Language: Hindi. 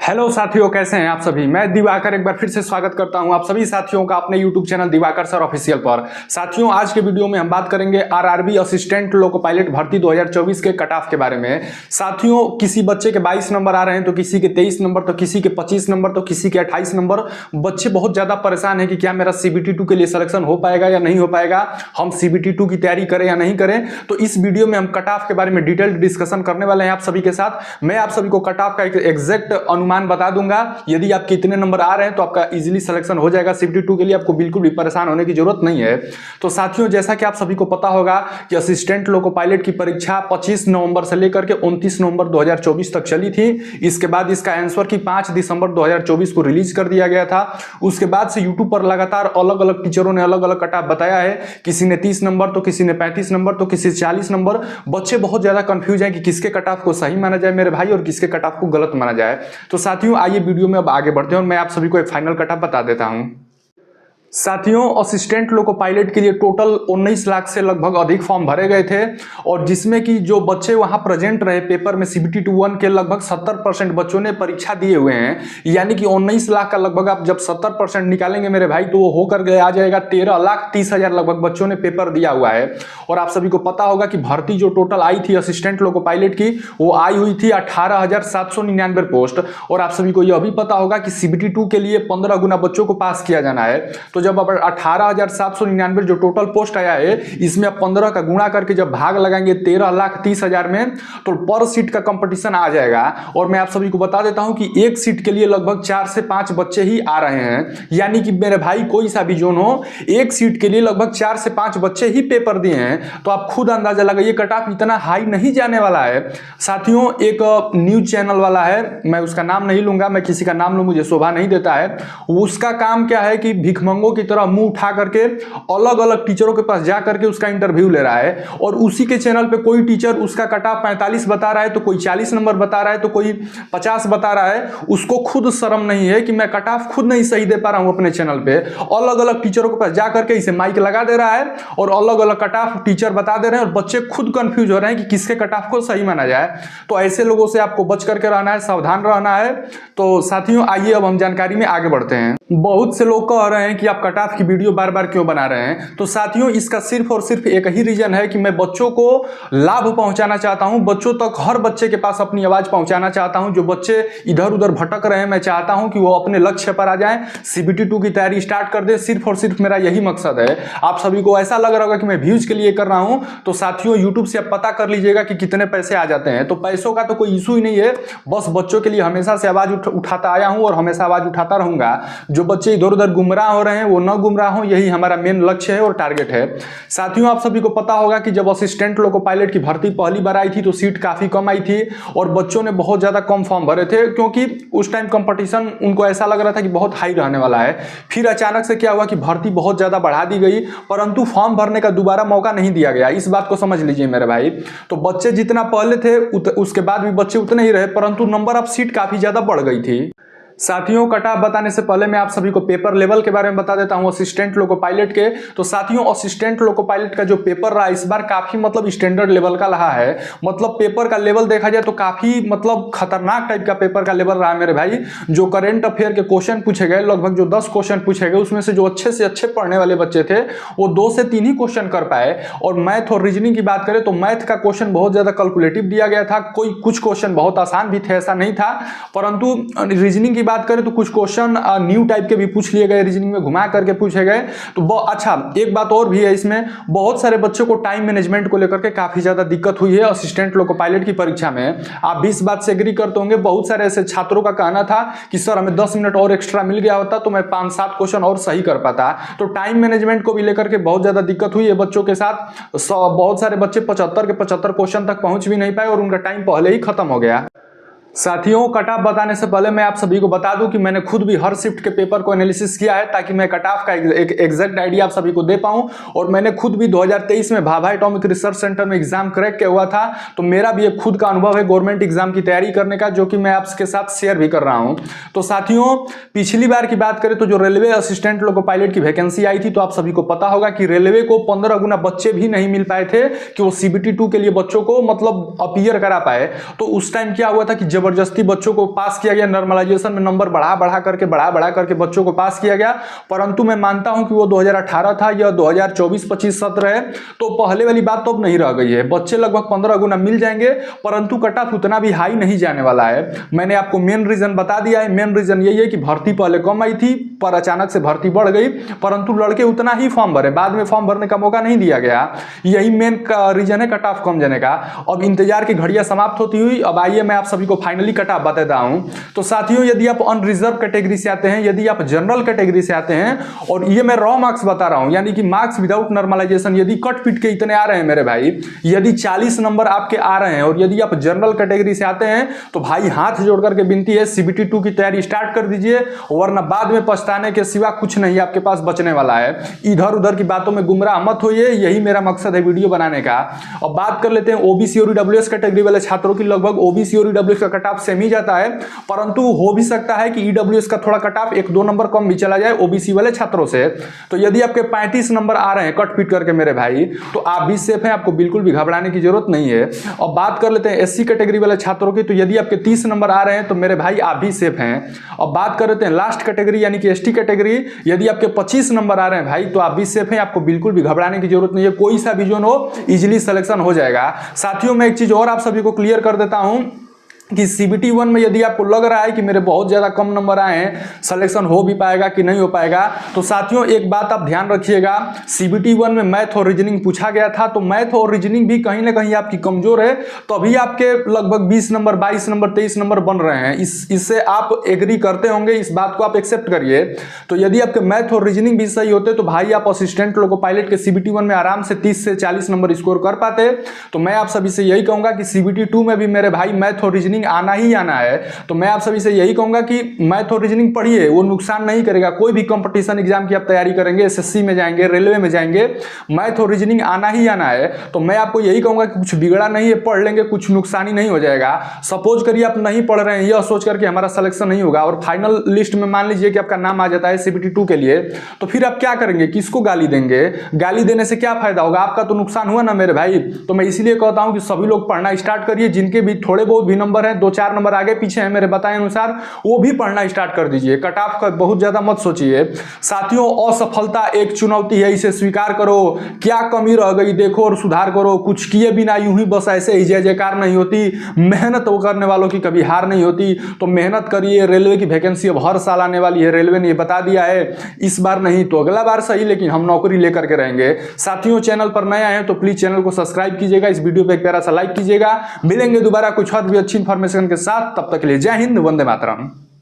हेलो साथियों, कैसे हैं आप सभी। मैं दिवाकर एक बार फिर से स्वागत करता हूं आप सभी साथियों का अपने YouTube channel Diwakar sir official पर। साथियों, आज के वीडियो में हम बात करेंगे आरआरबी असिस्टेंट लोको पायलट भर्ती 2024 के कट ऑफ के बारे में। साथियों, किसी बच्चे के 22 नंबर आ रहे हैं तो किसी के 23 नंबर, तो किसी के 25 नंबर, तो किसी के 28 नंबर। बच्चे बहुत ज्यादा परेशान है कि क्या मेरा CBT 2 के लिए सिलेक्शन हो पाएगा या नहीं हो पाएगा, हम CBT 2 की तैयारी करें या नहीं करें। तो इस वीडियो में हम कट ऑफ के बारे में डिटेल्ड डिस्कशन करने वाले हैं आप सभी के साथ। मैं आप सभी को कट ऑफ का एक एग्जैक्ट अनुमान बता दूंगा। यदि आपके इतने नंबर आ रहे हैं तो आपका इजीली सिलेक्शन हो जाएगा। CBT 2 के लिए आपको बिल्कुल भी परेशान होने की जरूरत नहीं है। तो साथियों, जैसा कि आप सभी को पता होगा कि असिस्टेंट लोको पायलट की परीक्षा 25 नवंबर से लेकर के 29 नवंबर 2024 तक चली थी। इसके बाद इसका आंसर की 5 दिसंबर 2024 को रिलीज कर दिया गया था। उसके बाद से यूट्यूब पर लगातार अलग अलग टीचरों ने अलग अलग कट ऑफ बताया है। किसी ने 30 नंबर, तो किसी ने 35 नंबर, तो किसी 40 नंबर। बच्चे बहुत ज्यादा कंफ्यूज हैं कि किसके कट ऑफ को सही माना जाए मेरे भाई और किसके कट ऑफ को गलत माना जाए। तो साथियों, आइए वीडियो में अब आगे बढ़ते हैं और मैं आप सभी को एक फाइनल कट ऑफ बता देता हूं। साथियों, असिस्टेंट लोको पायलट के लिए टोटल 19 लाख से लगभग अधिक फॉर्म भरे गए थे और जिसमें कि जो बच्चे वहां प्रेजेंट रहे पेपर में CBT 2 के लगभग 70% बच्चों ने परीक्षा दिए हुए हैं। यानी कि 19 लाख का लगभग आप जब 70% निकालेंगे मेरे भाई तो वो होकर गए आ जाएगा 13,30,000 लगभग बच्चों ने पेपर दिया हुआ है। और आप सभी को पता होगा कि भर्ती जो टोटल आई थी असिस्टेंट लोको पायलट की, वो आई हुई थी 18,799 पोस्ट। और आप सभी को यह भी पता होगा कि CBT 2 के लिए 15 गुना बच्चों को पास किया जाना है। तो जब अब 18,799 जो टोटल पोस्ट आया है, इसमें अब 15 का गुणा करके जब भाग लगाएंगे 13,30,000 में, तो पर सीट का कंपटीशन आ जाएगा। और मैं आप सभी को बता देता हूं कि एक सीट के लिए लगभग 4 से 5 बच्चे ही आ रहे हैं। यानी कि मेरे भाई कोई सा भी जोन हो, एक सीट के लिए लगभग 4 से 5 बच्चे ही पेपर दिए हैं। तो आप खुद अंदाजा लगाइए कट ऑफ इतना हाई नहीं जाने वाला है। साथियों, एक न्यूज चैनल वाला है, मैं उसका नाम नहीं लूंगा, मैं किसी का नाम लूं मुझे शोभा नहीं देता है। उसका काम क्या है कि भिखमंगों की तरह मुंह उठा करके अलग अलग टीचरों के पास जा करके उसका इंटरव्यू ले रहा है। और उसी के चैनल पे कोई टीचर उसका कट ऑफ 45 बता रहा है, तो कोई 40 नंबर बता रहा है, तो कोई 50 बता रहा है। उसको खुद शर्म नहीं है कि मैं कट ऑफ खुद नहीं सही दे पा रहा हूं अपने चैनल पे। अलग अलग टीचरों के पास जा करके इसे माइक लगा दे रहा है और अलग अलग कट ऑफ टीचर बता दे रहे हैं और बच्चे खुद कंफ्यूज हो रहे हैं कि किसके कट ऑफ को सही माना जाए। तो ऐसे लोगों से आपको बच करके रहना है, सावधान रहना है। तो साथियों, आइए अब हम जानकारी में आगे बढ़ते हैं। बहुत से लोग कह रहे हैं कि आप कट ऑफ की वीडियो बार बार क्यों बना रहे हैं। तो साथियों, इसका सिर्फ और सिर्फ एक ही रीजन है कि मैं बच्चों को लाभ पहुंचाना चाहता हूं। बच्चों तक, हर बच्चे के पास अपनी आवाज पहुंचाना चाहता हूं। जो बच्चे इधर उधर भटक रहे हैं, मैं चाहता हूं कि वो अपने लक्ष्य पर आ जाएं, CBT 2 की तैयारी स्टार्ट कर दे। सिर्फ और सिर्फ मेरा यही मकसद है। आप सभी को ऐसा लग रहा होगा कि मैं व्यूज के लिए कर रहा हूं, तो साथियों यूट्यूब से आप पता कर लीजिएगा कि कितने पैसे आ जाते हैं। तो पैसों का तो कोई इशू ही नहीं है, बस बच्चों के लिए हमेशा से आवाज उठाता आया हूं और हमेशा आवाज उठाता रहूंगा। जो बच्चे इधर उधर गुमराह हो रहे हैं वो न गुमराह हो, यही हमारा मेन लक्ष्य है और टारगेट है। साथियों, आप सभी को पता होगा कि जब असिस्टेंट लोको पायलट की भर्ती पहली बार आई थी तो सीट काफी कम आई थी और बच्चों ने बहुत ज्यादा कम फॉर्म भरे थे, क्योंकि उस टाइम कंपटीशन उनको ऐसा लग रहा था कि बहुत हाई रहने वाला है। फिर अचानक से क्या हुआ कि भर्ती बहुत ज्यादा बढ़ा दी गई, परंतु फॉर्म भरने का दोबारा मौका नहीं दिया गया। इस बात को समझ लीजिए मेरे भाई। तो बच्चे जितना पहले थे उसके बाद भी बच्चे उतने ही रहे, परंतु नंबर ऑफ सीट काफी ज्यादा बढ़ गई थी। साथियों, कट ऑफ बताने से पहले मैं आप सभी को पेपर लेवल के बारे में बता देता हूं असिस्टेंट लोको पायलट के। तो साथियों, असिस्टेंट लोको पायलट का जो पेपर रहा इस बार काफी मतलब स्टैंडर्ड लेवल का रहा है। मतलब पेपर का लेवल देखा जाए तो काफी मतलब खतरनाक टाइप का पेपर का लेवल रहा मेरे भाई। जो करंट अफेयर के क्वेश्चन पूछे गए, लगभग जो 10 क्वेश्चन पूछे गए, उसमें से जो अच्छे से अच्छे पढ़ने वाले बच्चे थे वो 2 से 3 ही क्वेश्चन कर पाए। और मैथ और रीजनिंग की बात करें तो मैथ का क्वेश्चन बहुत ज्यादा कैलकुलेटिव दिया गया था। कुछ क्वेश्चन बहुत आसान भी थे, ऐसा नहीं था। परंतु रीजनिंग की बात करें तो कुछ क्वेश्चन न्यू टाइप के भी पूछ लिए गए, रीजनिंग में घुमा करके पूछे गए। तो अच्छा, एक बात और भी है इसमें, बहुत सारे बच्चों को टाइम मैनेजमेंट को लेकर के काफी ज्यादा दिक्कत हुई है असिस्टेंट लोको पायलट की परीक्षा में। आप भी इस बात से एग्री करते होंगे। बहुत सारे ऐसे छात्रों का कहना था कि सर हमें 10 मिनट और एक्स्ट्रा मिल गया होता तो मैं 5-7 क्वेश्चन और सही कर पाता। तो टाइम मैनेजमेंट को भी लेकर के बहुत ज्यादा दिक्कत हुई है बच्चों के साथ। बहुत सारे बच्चे 75 के 75 क्वेश्चन तक पहुंच भी नहीं पाए और उनका टाइम पहले ही खत्म हो गया। साथियों, कट ऑफ बताने से पहले मैं आप सभी को बता दूं कि मैंने खुद भी हर शिफ्ट के पेपर को एनालिसिस किया है ताकि मैं कट ऑफ का एक एग्जैक्ट आइडिया आप सभी को दे पाऊं। और मैंने खुद भी 2023 में भाभा एटॉमिक रिसर्च सेंटर में एग्जाम क्रैक किया हुआ था। तो मेरा भी एक खुद का अनुभव है गवर्नमेंट एग्जाम की तैयारी करने का, जो कि मैं आपके साथ शेयर भी कर रहा हूं। तो साथियों, पिछली बार की बात करें तो जो रेलवे असिस्टेंट लोको पायलट की वैकेंसी आई थी, तो आप सभी को पता होगा कि रेलवे को 15 गुना बच्चे भी नहीं मिल पाए थे कि वो CBT 2 के लिए बच्चों को मतलब अपीयर करा पाए। तो उस टाइम क्या हुआ था कि जबरदस्ती बच्चों को पास किया गया, नॉर्मलाइजेशन में नंबर बढ़ा बढ़ा करके बच्चों को पास किया गया। परंतु मैं मानता हूं कि वो 2018 था, यह 2024-25 सत्र है, तो पहले वाली बात तो अब नहीं रह गई है। बच्चे लगभग 15 गुना मिल जाएंगे, परंतु कट ऑफ उतना भी हाई नहीं जाने वाला है। मैंने आपको मेन रीजन बता दिया है। मेन रीजन यही है कि भर्ती पहले कम आई थी, पर अचानक से भर्ती बढ़ गई, परंतु लड़के उतना ही फॉर्म भरे, बाद में फॉर्म भरने का मौका नहीं दिया गया। यही मेन रीजन है कट ऑफ कम जाने का। अब इंतजार की घड़ियां समाप्त होती हुई, अब आइए मैं आप सभी को फाइनली कट ऑफ बताता हूं। तो साथियों, यदि आप अनरिजर्व कैटेगरी से आते हैं, यदि आप जनरल कैटेगरी से आते हैं, और ये मैं रॉ मार्क्स बता रहा हूं, यानी कि मार्क्स विदाउट नॉर्मलाइजेशन, यदि कट पिट के इतने आ रहे हैं मेरे भाई, यदि 40 नंबर आपके आ रहे हैं और यदि आप जनरल कैटेगरी से आते हैं, तो भाई हाथ जोड़ करके विनती है CBT 2 की तैयारी स्टार्ट कर दीजिए, वरना बाद में पछताने के सिवा कुछ नहीं आपके पास बचने वाला है। इधर उधर की बातों में गुमराह मत होइए, यही मेरा मकसद है वीडियो बनाने का। और बात कर लेते हैं OBC और EWS कैटेगरी वाले छात्रों की। लगभग OBC और EWS का कट ऑफ सेम ही जाता है, परंतु हो भी सकता है कि EWS का थोड़ा कट ऑफ 1-2 नंबर कम भी चला जाए OBC वाले छात्रों से। तो यदि आपके 35 नंबर आ रहे हैं कट पिट करके मेरे भाई, तो आप भी सेफ हैं, आपको बिल्कुल भी घबराने की जरूरत नहीं है। और बात कर लेते हैं SC कैटेगरी वाले छात्रों की, तो यदि आपके 30 नंबर आ रहे हैं तो मेरे भाई आप भी सेफ हैं। और बात कर लेते हैं लास्ट कैटेगरी यानी कि ST कैटेगरी, यदि आपके 25 नंबर आ रहे हैं भाई, तो आप भी सेफ हैं, आपको बिल्कुल भी घबराने की जरूरत नहीं है। कोई सा भी जोन हो, इजीली सिलेक्शन हो जाएगा। साथियों, मैं एक चीज और आप सभी को क्लियर कर देता हूं कि CBT 1 में यदि आपको लग रहा है कि मेरे बहुत ज़्यादा कम नंबर आए हैं, सिलेक्शन हो भी पाएगा कि नहीं हो पाएगा, तो साथियों एक बात आप ध्यान रखिएगा, CBT 1 में मैथ और रीजनिंग पूछा गया था, तो मैथ और रीजनिंग भी कहीं ना कहीं आपकी कमजोर है, तो अभी आपके लगभग 20 नंबर, 22 नंबर, 23 नंबर बन रहे हैं। इससे आप एग्री करते होंगे, इस बात को आप एक्सेप्ट करिए। तो यदि आपके मैथ और रीजनिंग भी सही होते तो भाई आप असिस्टेंट लोको पायलट के CBT 1 में आराम से 30 से 40 नंबर स्कोर कर पाते। तो मैं आप सभी से यही कहूंगा कि CBT 2 में भी मेरे भाई मैथ और रीजनिंग आना ही आना है। तो मैं आप सभी से यही कहूंगा कि मैथ और रीजनिंग पढ़िए, वो नुकसान नहीं करेगा। कोई भी कंपटीशन एग्जाम की आप तैयारी करेंगे, SSC में जाएंगे, रेलवे में जाएंगे, मैथ और रीजनिंग आना ही आना है। तो मैं आपको यही कहूंगा कि कुछ बिगड़ा नहीं है, पढ़ लेंगे, कुछ नुकसान ही नहीं हो जाएगा। सपोज करिए आप नहीं पढ़ रहे हैं, यह सोच करके हमारा सिलेक्शन नहीं होगा और फाइनल लिस्ट में मान लीजिए कि आपका नाम आ जाता है CBT 2 के लिए, तो फिर आप क्या करेंगे, किसको गाली देंगे? गाली देने से क्या फायदा होगा, आपका तो नुकसान हुआ ना मेरे भाई। तो मैं इसीलिए कहता हूं कि सभी लोग पढ़ना स्टार्ट करिए, जिनके भी थोड़े बहुत भी नंबर है, 2-4 नंबर आगे पीछे हैं मेरे बताए अनुसार, वो भी पढ़ना स्टार्ट कर दीजिए। कट ऑफ का बहुत ज्यादा मत सोचिए। साथियों, असफलता एक चुनौती है, इसे स्वीकार करो। क्या कमी रह गई देखो और सुधार करो। कुछ किए बिना यूं ही बस ऐसे ही जय जयकार नहीं होती। मेहनत करने वालों की कभी हार नहीं होती। तो मेहनत करिए। रेलवे की वैकेंसी अब हर साल आने वाली है, रेलवे ने बता दिया है। इस बार नहीं तो अगला बार सही, लेकिन हम नौकरी लेकर के रहेंगे। साथियों, चैनल पर नए आए हैं तो प्लीज चैनल को सब्सक्राइब कीजिएगा, इस वीडियो पे एक प्यारा सा लाइक कीजिएगा। मिलेंगे दोबारा कुछ और भी अच्छी इंफॉर्मेशन के साथ, तब तक के लिए जय हिंद, वंदे मातरम।